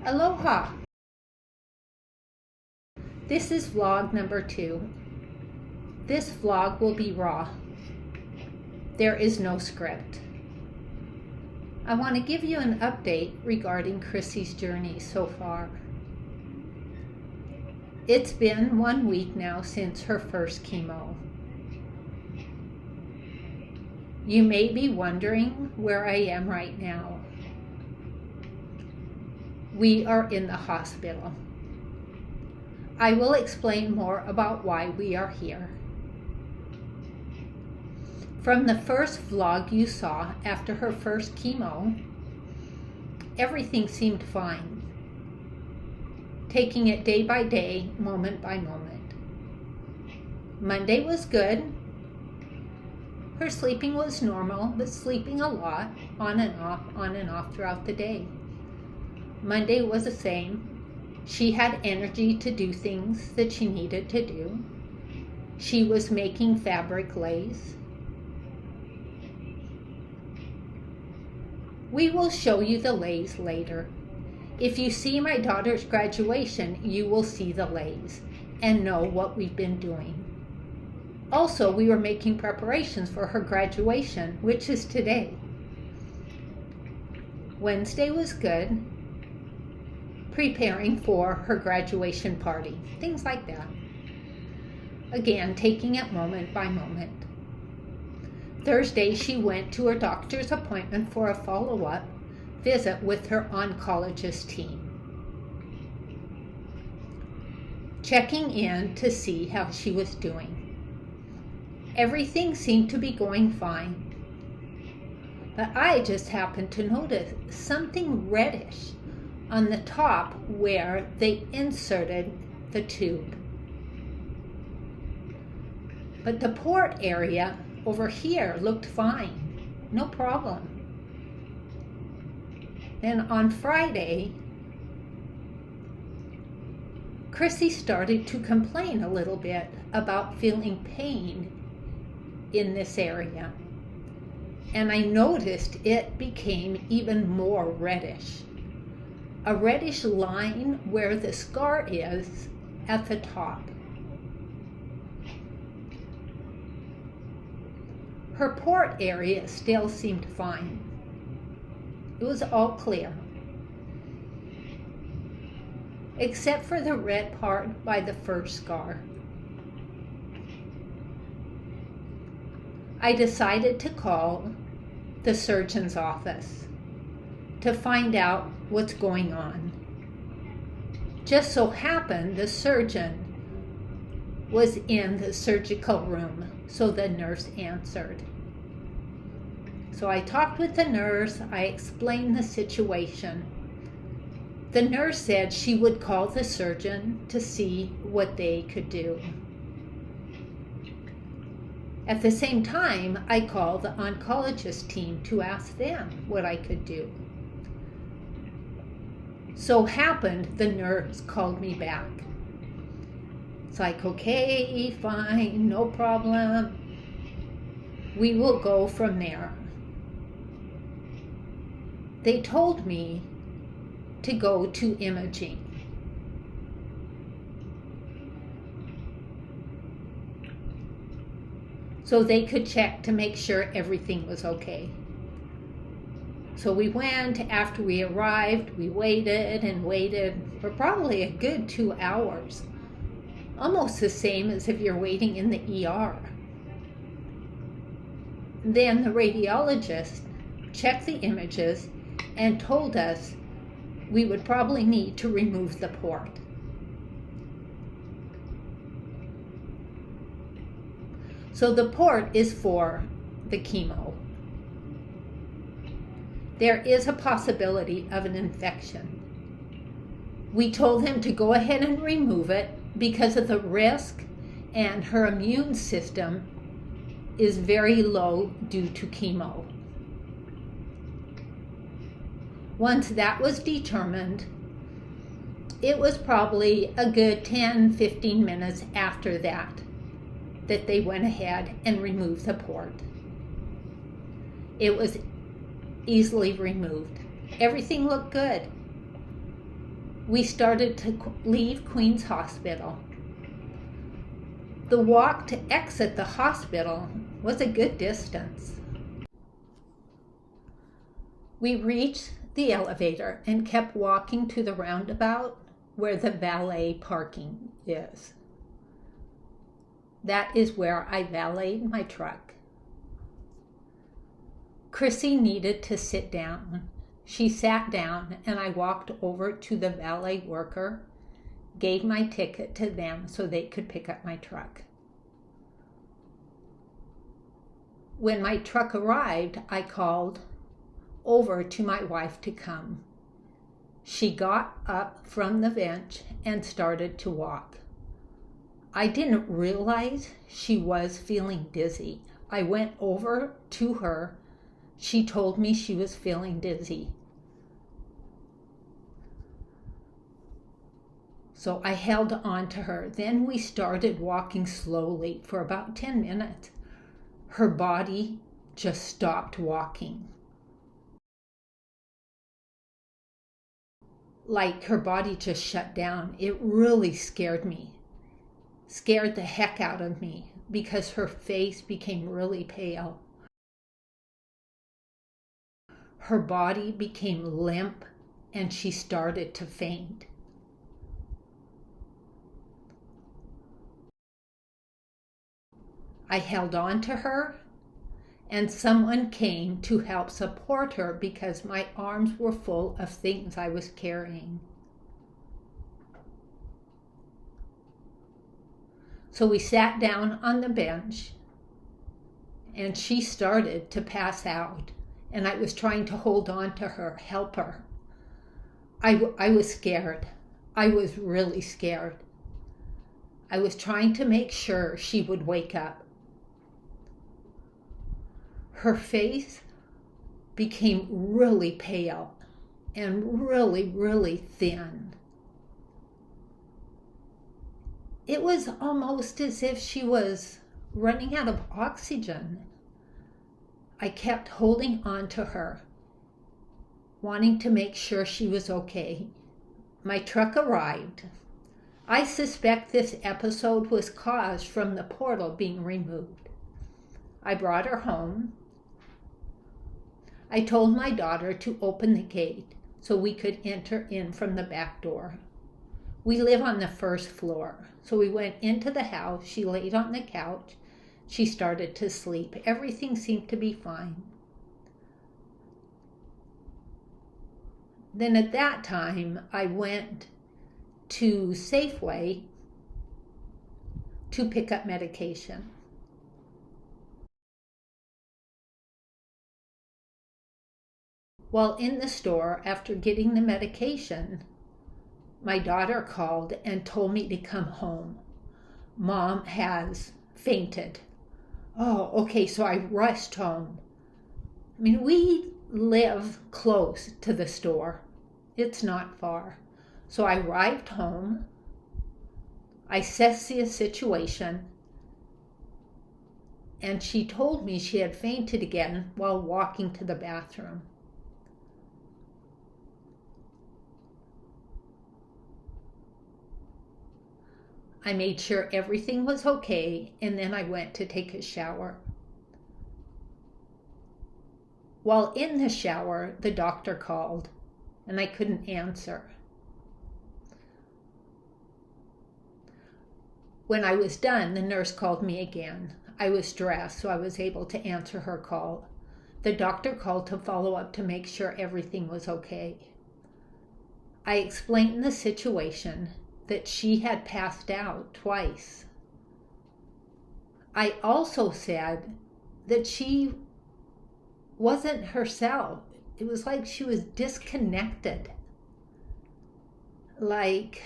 Aloha! This is vlog number 2. This vlog will be raw. There is no script. I want to give you an update regarding Crissy's journey so far. It's been 1 week now since her first chemo. You may be wondering where I am right now. We are in the hospital. I will explain more about why we are here. From the first vlog you saw after her first chemo, everything seemed fine. Taking it day by day, moment by moment. Monday was good. Her sleeping was normal, but sleeping a lot, on and off throughout the day. Monday was the same. She had energy to do things that she needed to do. She was making fabric lace. We will show you the lace later. If you see my daughter's graduation, you will see the lace and know what we've been doing. Also, we were making preparations for her graduation, which is today. Wednesday was good. Preparing for her graduation party, things like that. Again, taking it moment by moment. Thursday, she went to her doctor's appointment for a follow-up visit with her oncologist team. Checking in to see how she was doing. Everything seemed to be going fine. But I just happened to notice something reddish on the top where they inserted the tube. But the port area over here looked fine, no problem. Then on Friday, Crissy started to complain a little bit about feeling pain in this area. And I noticed it became even more reddish. A reddish line where the scar is at the top. Her port area still seemed fine. It was all clear. Except for the red part by the first scar. I decided to call the surgeon's office to find out what's going on. Just so happened the surgeon was in the surgical room, so the nurse answered. So I talked with the nurse, I explained the situation. The nurse said she would call the surgeon to see what they could do. At the same time, I called the oncologist team to ask them what I could do. So happened the nurse called me back. It's like, okay, fine, no problem. We will go from there. They told me to go to imaging. So they could check to make sure everything was okay. So we went. After we arrived, we waited and waited for probably a good 2 hours. Almost the same as if you're waiting in the ER. Then the radiologist checked the images and told us we would probably need to remove the port. So the port is for the chemo. There is a possibility of an infection. We told him to go ahead and remove it because of the risk, and her immune system is very low due to chemo. Once that was determined, it was probably a good 10-15 minutes after that they went ahead and removed the port. It was easily removed. Everything looked good. we started to leave Queen's Hospital. The walk to exit the hospital was a good distance. We reached the elevator and kept walking to the roundabout where the valet parking is. That is where I valeted my truck. Crissy needed to sit down. She sat down and I walked over to the valet worker, gave my ticket to them so they could pick up my truck. When my truck arrived, I called over to my wife to come. She got up from the bench and started to walk. I didn't realize she was feeling dizzy. I went over to her. She told me she was feeling dizzy. So I held on to her. Then we started walking slowly for about 10 minutes. Her body just stopped walking. Like her body just shut down. It really scared me. Scared the heck out of me because her face became really pale. Her body became limp and she started to faint. I held on to her and someone came to help support her because my arms were full of things I was carrying. So we sat down on the bench and she started to pass out and I was trying to hold on to her, help her. I was scared. I was really scared. I was trying to make sure she would wake up. Her face became really pale and really, really thin. It was almost as if she was running out of oxygen. I kept holding on to her, wanting to make sure she was okay. My truck arrived. I suspect this episode was caused from the portal being removed. I brought her home. I told my daughter to open the gate so we could enter in from the back door. We live on the first floor, so we went into the house. She laid on the couch. She started to sleep. Everything seemed to be fine. Then at that time, I went to Safeway to pick up medication. While in the store, after getting the medication, my daughter called and told me to come home. Mom has fainted. Oh, okay, so I rushed home. I mean, we live close to the store. It's not far. So I arrived home. I assessed the situation. And she told me she had fainted again while walking to the bathroom. I made sure everything was okay, and then I went to take a shower. While in the shower, the doctor called, and I couldn't answer. When I was done, the nurse called me again. I was dressed, so I was able to answer her call. The doctor called to follow up to make sure everything was okay. I explained the situation, that she had passed out twice. I also said that she wasn't herself. It was like she was disconnected. Like,